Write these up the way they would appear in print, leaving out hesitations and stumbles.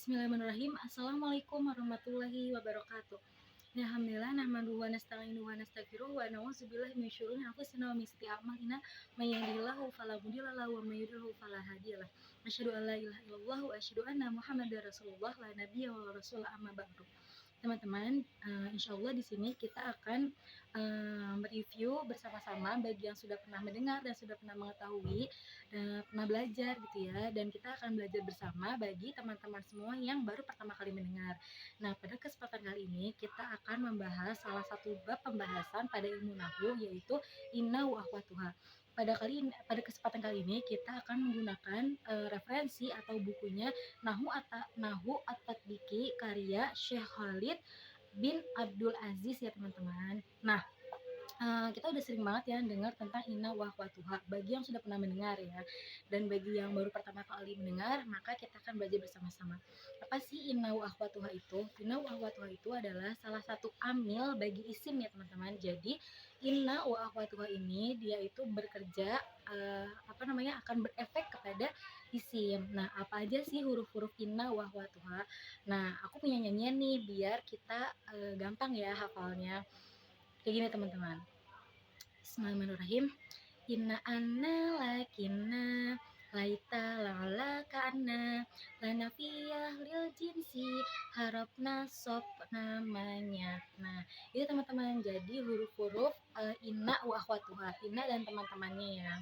Bismillahirrahmanirrahim. Assalamualaikum warahmatullahi wabarakatuh. Alhamdulillah nahmaduhu wa nasta'inuhu wa nastaghfiruh wa na'udzubillahi min syururi anfusina wa min sayyiati a'malina may yahdihillahu fala mudilla lahu wa may yudlil fala hadiyalah. Asyhadu an la ilaha illallah wa asyhadu anna Muhammadar Rasulullah la nabiyya wa rasul amma ba'du. Teman-teman, insya Allah di sini kita akan mereview bersama-sama bagi yang sudah pernah mendengar dan sudah pernah mengetahui dan pernah belajar gitu ya. Dan kita akan belajar bersama bagi teman-teman semua yang baru pertama kali mendengar. Nah, pada kesempatan kali ini kita akan membahas salah satu bab pembahasan pada ilmu nahwu, yaitu inna wa akhwatuha. Pada kesempatan kali ini kita akan menggunakan referensi atau bukunya Nahwu At-Tatbiki karya Syekh Khalid bin Abdul Aziz ya teman-teman. Nah, kita udah sering banget ya dengar tentang inna wa akhwatuha bagi yang sudah pernah mendengar ya, dan bagi yang baru pertama kali mendengar maka kita akan belajar bersama-sama. Apa sih inna wa akhwatuha itu? Inna wa akhwatuha itu adalah salah satu amil bagi isim ya teman-teman. Jadi inna wa akhwatuha ini dia itu bekerja akan berefek kepada isim. Nah, apa aja sih huruf-huruf inna wa akhwatuha? Nah, aku punya nyanyian nih biar kita gampang ya hafalnya. Kayak gini teman-teman. Bismillahirrahmanirrahim. Inna anna lakinna laita la'ala ka'anna lanafiyah lil jinsi harapna sop namanya. Nah, itu teman-teman, jadi huruf-huruf inna wa akhwatuha, inna dan teman-temannya ya.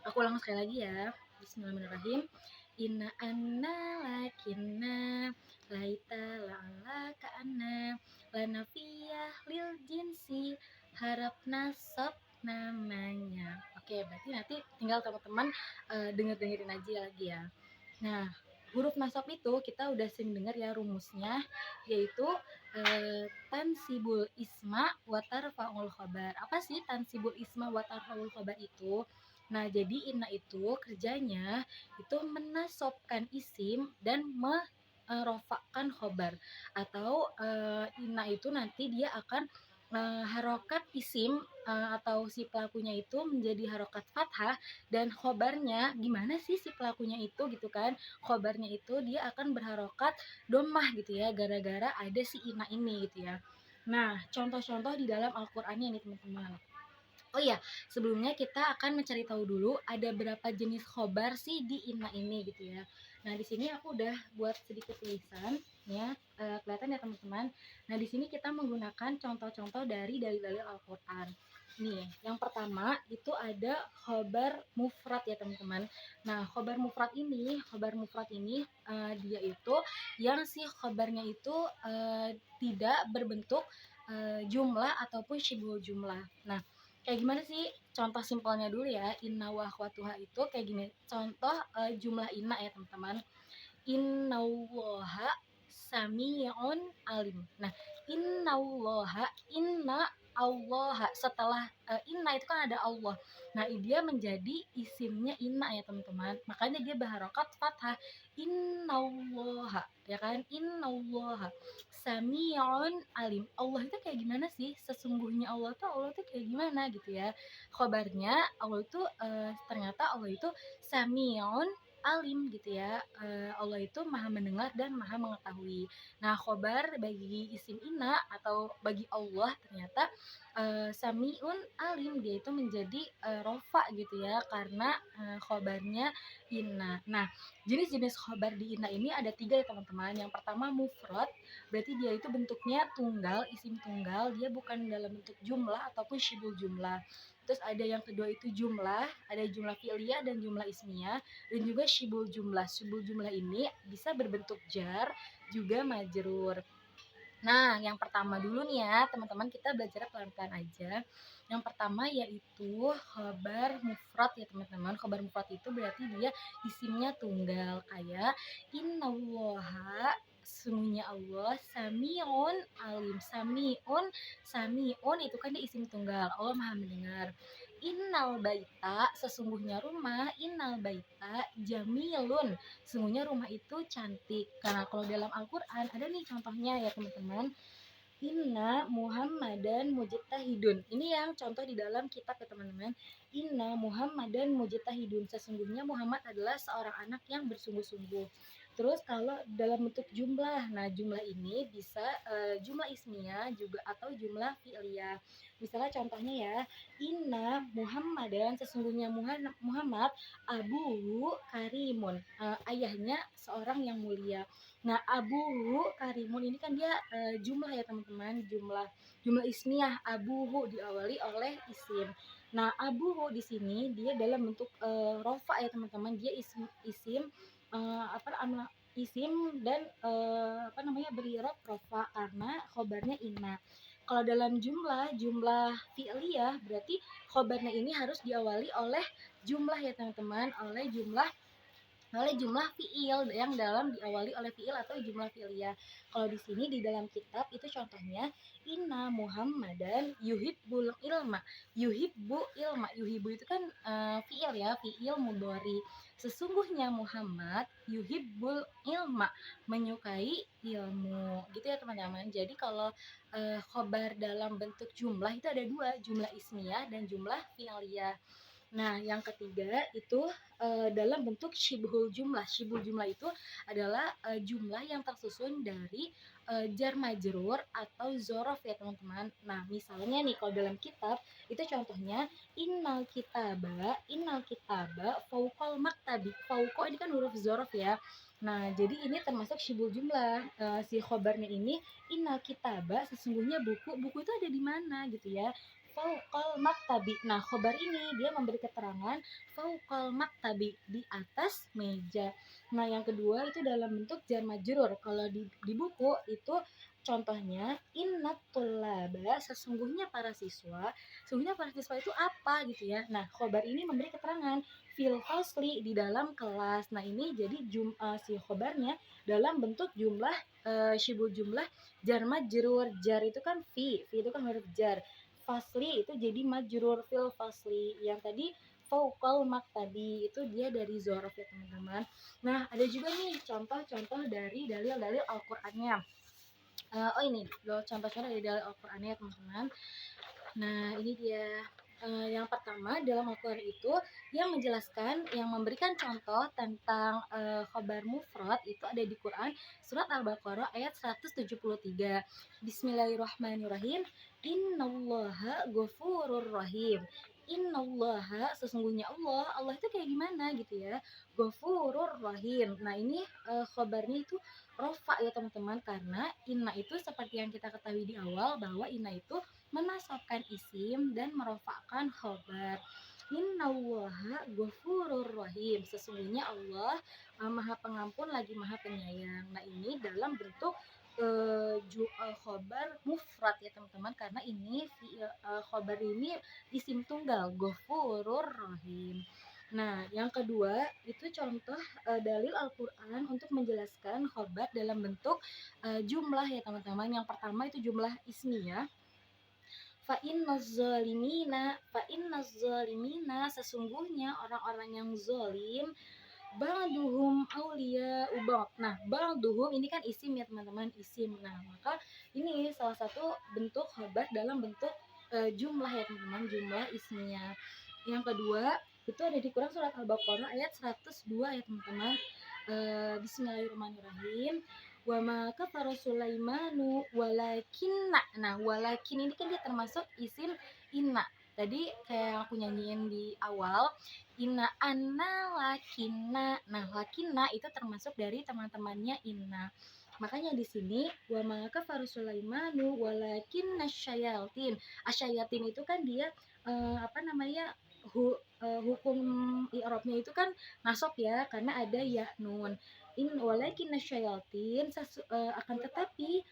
Aku ulang sekali lagi ya. Bismillahirrahmanirrahim. Inna anna lakinna laita la'ala ka'anna lanafiyah lil jinsi harapna sop namanya. Oke, berarti nanti tinggal teman-teman denger-dengerin aja lagi ya. Nah, huruf nasab itu kita udah sering dengar ya rumusnya, yaitu tansibul isma wa tarfa'ul khabar. Apa sih tansibul isma wa tarfa'ul khabar itu? Nah, jadi inna itu kerjanya itu menasobkan isim dan merofakkan khobar, atau inna itu nanti dia akan harokat isim atau si pelakunya itu menjadi harokat fathah, dan khobarnya gimana sih si pelakunya itu gitu kan, khobarnya itu dia akan berharokat domah gitu ya, gara-gara ada si inna ini gitu ya. Nah, contoh-contoh di dalam Al-Qur'annya nih teman-teman. Oh iya, sebelumnya kita akan mencari tahu dulu ada berapa jenis khobar sih di inna ini gitu ya. Nah, di sini aku udah buat sedikit tulisan ya, kelihatan ya teman-teman. Nah, di sini kita menggunakan contoh-contoh dari dalil-dalil Al-Qur'an. Nih, yang pertama itu ada khobar mufrad ya teman-teman. Nah, khobar mufrad ini dia itu yang si khobarnya itu tidak berbentuk jumlah ataupun syibhul jumlah. Nah, kayak gimana sih? Contoh simpelnya dulu ya. Inna wa akhwatuha itu kayak gini. Contoh jumlah inna ya teman-teman. Innallaha sami'un alim. Nah, inna Allah, setelah inna itu kan ada Allah. Nah, dia menjadi isimnya inna ya teman-teman. Makanya dia berharokat fathah. Innallaha, ya kan? Innallaha sami'un alim. Allah itu kayak gimana sih? Sesungguhnya Allah tuh kayak gimana gitu ya. Khobarnya Allah itu ternyata Allah itu sami'un alim gitu ya. Allah itu maha mendengar dan maha mengetahui. Nah, khobar bagi isim inna atau bagi Allah ternyata sami'un alim, dia itu menjadi rofa gitu ya, karena khobarnya inna. Nah, jenis-jenis khobar di inna ini ada 3 ya teman-teman. Yang pertama mufrad, berarti dia itu bentuknya tunggal, isim tunggal, dia bukan dalam bentuk jumlah ataupun syibul jumlah. Terus ada yang kedua itu jumlah, ada jumlah fi'liyah dan jumlah ismiyah, dan juga syibul jumlah. Syibul jumlah ini bisa berbentuk jar, juga majrur. Nah, yang pertama dulu nih ya, teman-teman, kita belajar pelan-pelan aja. Yang pertama yaitu khobar mufrad ya teman-teman. Khobar mufrad itu berarti dia isimnya tunggal, kayak innallaha, sesungguhnya Allah, sami'un alim. Sami'un itu kan dia isim tunggal, Allah maha mendengar. Innal baita, sesungguhnya rumah, innal baita jamilun, sesungguhnya rumah itu cantik. Karena kalau dalam Al-Quran ada nih contohnya ya teman-teman. Inna Muhammadan mujtahidun. Ini yang contoh di dalam kitab ya teman-teman. Inna Muhammadan mujtahidun, sesungguhnya Muhammad adalah seorang anak yang bersungguh-sungguh. Terus kalau dalam bentuk jumlah, nah jumlah ini bisa jumlah ismiyah juga atau jumlah fi'liyah. Misalnya contohnya ya, inna Muhammadan, sesungguhnya Muhammad abuhu karimun, ayahnya seorang yang mulia. Nah abuhu karimun ini kan dia jumlah ya teman-teman, jumlah ismiyah, abuhu diawali oleh isim. Nah abuhu di sini dia dalam bentuk rofa ya teman-teman, dia isim apa isim dan apa namanya berirob rofa karena khobarnya inna. Kalau dalam jumlah fi'liyah berarti khobarnya ini harus diawali oleh jumlah ya teman-teman, oleh jumlah fiil yang dalam diawali oleh fiil atau jumlah fi'liyah. Kalau di sini di dalam kitab itu contohnya inna Muhammadan yuhibbul ilma. Yuhibbu itu kan fiil ya, fiil mudhari. Sesungguhnya Muhammad yuhibbul ilma, menyukai ilmu. Gitu ya teman-teman. Jadi kalau khobar dalam bentuk jumlah itu ada dua, jumlah ismiyah dan jumlah fi'liyah. Nah, yang ketiga itu dalam bentuk syibhul jumlah. Syibhul jumlah itu adalah jumlah yang tersusun dari jar majrur atau zorof ya teman-teman. Nah, misalnya nih kalau dalam kitab itu contohnya innal kitaba fauqal maktabi. Fauqa ini kan huruf zorof ya. Nah, jadi ini termasuk syibhul jumlah. Si khobarnya ini innal kitaba, sesungguhnya buku itu ada di mana gitu ya. Fauqal maktabi. Nah, khobar ini dia memberi keterangan fauqal maktabi, di atas meja. Nah, yang kedua itu dalam bentuk jar majrur. Kalau di buku itu contohnya innat tullaba, sesungguhnya para siswa. Sesungguhnya para siswa itu apa gitu ya. Nah, khobar ini memberi keterangan fil fasli, di dalam kelas. Nah, ini jadi si khobarnya dalam bentuk jumlah syibul jumlah jar majrur. Jar itu kan fi itu kan huruf jar. Fasli itu jadi majrur fil fasli. Yang tadi fauqal maktabi itu dia dari zorof ya teman-teman. Nah ada juga nih contoh-contoh dari dalil-dalil Al-Qur'annya. Oh ini contoh-contoh dari dalil Al-Qur'annya ya teman-teman. Nah ini dia. Yang pertama dalam Al-Quran itu yang menjelaskan, yang memberikan contoh tentang khobar mufrad itu ada di Quran surat Al-Baqarah ayat 173. Bismillahirrahmanirrahim. Innallaha ghafurur rahim. Innallaha, sesungguhnya Allah itu kayak gimana gitu ya, ghafurur rahim. Nah ini khobarnya itu rofa ya teman-teman, karena inna itu seperti yang kita ketahui di awal bahwa inna itu menasabkan isim dan merofakkan khobar. Innallaha ghafurur rahim, sesungguhnya Allah maha pengampun lagi maha penyayang. Nah ini dalam bentuk khobar mufrad ya teman-teman, karena ini khobar ini isim tunggal, ghafurur rahim. Nah, yang kedua itu contoh dalil Al-Qur'an untuk menjelaskan khobar dalam bentuk jumlah ya teman-teman. Yang pertama itu jumlah ismiyah. Fa innaz zalimina, sesungguhnya orang-orang yang zalim ba'duhum aulia ubad. Nah, ba'duhum ini kan isim ya teman-teman, isim. Nah, maka ini salah satu bentuk khabar dalam bentuk jumlah ya teman-teman, jumlah ismiyah. Yang kedua itu ada di Quran surat Al-Baqarah ayat 102 ya teman-teman. Bismillahirrahmanirrahim. Wa ma kafara Sulaimanu walakinna. Nah, walakin ini kan dia termasuk isim inna. Tadi kayak yang aku nyanyiin di awal, inna anna lakinna. Nah, lakinna itu termasuk dari teman-temannya inna. Makanya di sini wa ma kafara Sulaimanu walakinna syayatin. Asyayatin itu kan dia apa namanya? Hukum i'rabnya itu kan nasab ya, karena ada ya nun. Walakin nasyayatin, akan tetapi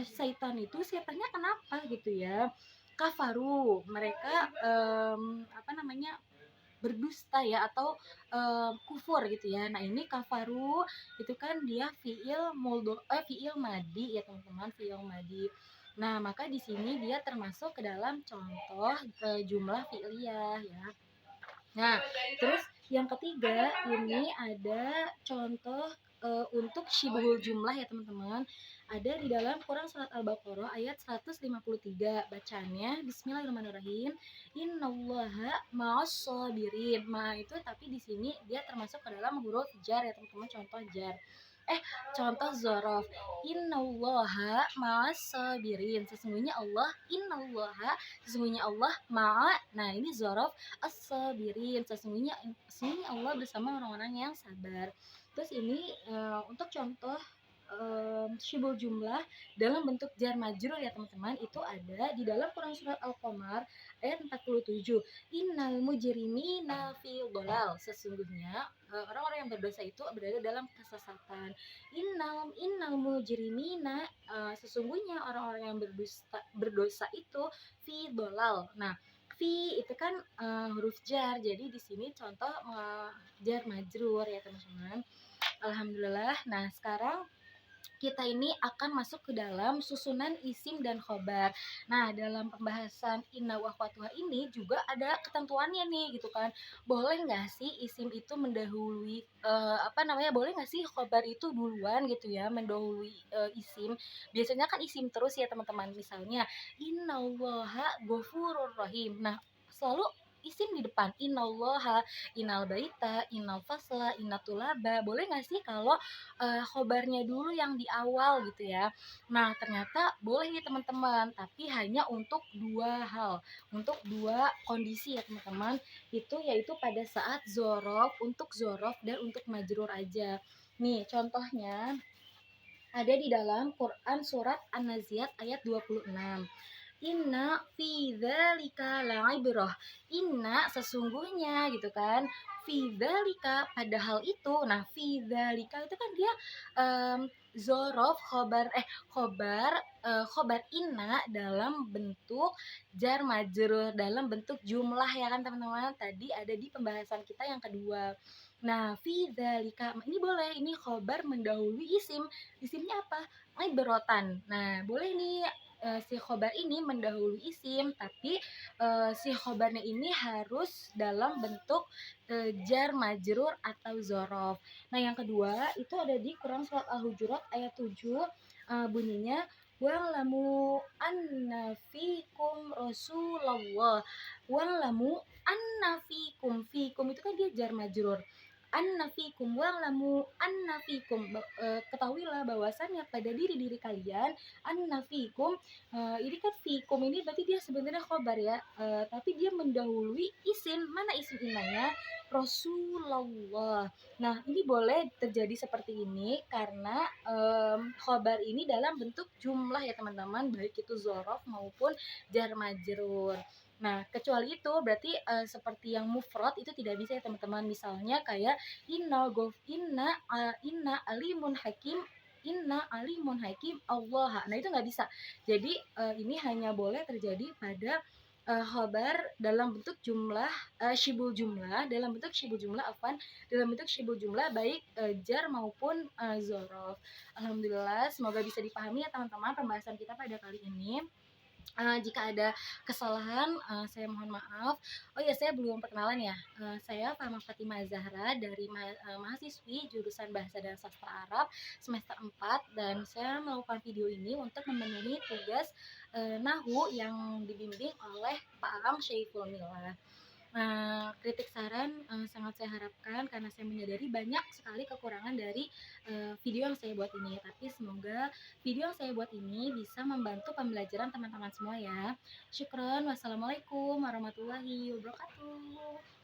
setannya kenapa gitu ya, kafaru, mereka apa namanya, berdusta ya, atau kufur gitu ya. Nah ini kafaru itu kan dia fiil madi ya teman-teman, fiil madi. Nah maka di sini dia termasuk ke dalam contoh jumlah fi'liyah ya. Nah, terus yang ketiga ini ada contoh untuk syibhul jumlah ya teman-teman. Ada di dalam Quran surat Al-Baqarah ayat 153. Bacanya Bismillahirrahmanirrahim. Innallaha ma'as shabirin. Nah, itu tapi di sini dia termasuk ke dalam huruf jar ya teman-teman, contoh jar. Contoh zorof, innallaha ma'as sabirin, sesungguhnya Allah ma'a, nah ini zorof as-sabirin, sesungguhnya Allah bersama orang-orang yang sabar. Terus ini untuk contoh syibul jumlah dalam bentuk jar majrur ya teman-teman, itu ada di dalam Quran surat Al-Qamar ayat 47. Innal mujrimina fi dhalal, sesungguhnya orang-orang yang berdosa itu berada dalam kesesatan. Innal mujrimina, sesungguhnya orang-orang yang berdosa itu fi dhalal. Nah, fi itu kan huruf jar, jadi di sini contoh jar majrur ya teman-teman. Alhamdulillah. Nah, sekarang kita ini akan masuk ke dalam susunan isim dan khobar. Nah, dalam pembahasan inna wa akhwatuha ini juga ada ketentuannya nih gitu kan. Boleh nggak sih isim itu mendahului boleh nggak sih khobar itu duluan gitu ya, mendahului isim. Biasanya kan isim terus ya teman-teman. Misalnya innallaha ghafurur rahim. Nah, selalu isim di depan, innallaha, innal baita, innal fasla, innatulaba. Boleh nggak sih kalau khobarnya dulu yang di awal gitu ya. Nah, ternyata boleh nih teman-teman, tapi hanya untuk dua hal, untuk dua kondisi ya teman-teman. Itu yaitu pada saat untuk zorof dan untuk majrur aja. Nih, contohnya ada di dalam Quran surat An-Naziat ayat 26. Inna fi dzalika la'ibrah. Inna sesungguhnya gitu kan. Fi dzalika padahal itu. Nah, fi dzalika itu kan dia um, zorof khobar inna dalam bentuk jar majrur, dalam bentuk jumlah ya kan teman-teman. Tadi ada di pembahasan kita yang kedua. Nah, fi dzalika ini boleh, ini khobar mendahului isim. Isimnya apa? Iberotan. Nah, boleh nih si khobar ini mendahului isim, tapi si khobarnya ini harus dalam bentuk jar majrur atau zorof. Nah, yang kedua itu ada di Quran surat Al-Hujurat ayat 7, bunyinya wa'lamu anna fikum rasulullah. Wa'lamu anna fikum itu kan dia jar majrur. Annafikum wa'lamu annafikum, ketahuilah bahwasannya pada diri kalian, annafikum, ini kan fikum ini berarti dia sebenarnya khobar ya, tapi dia mendahului isim. Mana isim inanya? Rasulullah. Nah, ini boleh terjadi seperti ini karena khobar ini dalam bentuk jumlah ya teman-teman, baik itu zorof maupun jar majrur. Nah, kecuali itu berarti seperti yang mufrad itu tidak bisa ya teman-teman. Misalnya kayak inna alimun hakim Allah. Nah, itu nggak bisa. Jadi ini hanya boleh terjadi pada khobar dalam bentuk jumlah dalam bentuk shibul jumlah baik jar maupun zorof. Alhamdulillah, semoga bisa dipahami ya teman-teman pembahasan kita pada kali ini. Jika ada kesalahan, saya mohon maaf. Oh ya, saya belum perkenalan ya. Saya Fahma Fatimah Zahra dari mahasiswi jurusan Bahasa dan Sastra Arab semester 4, dan saya melakukan video ini untuk memenuhi tugas Nahwu yang dibimbing oleh Pak Am Syaiful Mila. Kritik saran sangat saya harapkan karena saya menyadari banyak sekali kekurangan dari video yang saya buat ini. Tapi semoga video yang saya buat ini bisa membantu pembelajaran teman-teman semua ya. Syukron. Wassalamualaikum warahmatullahi wabarakatuh.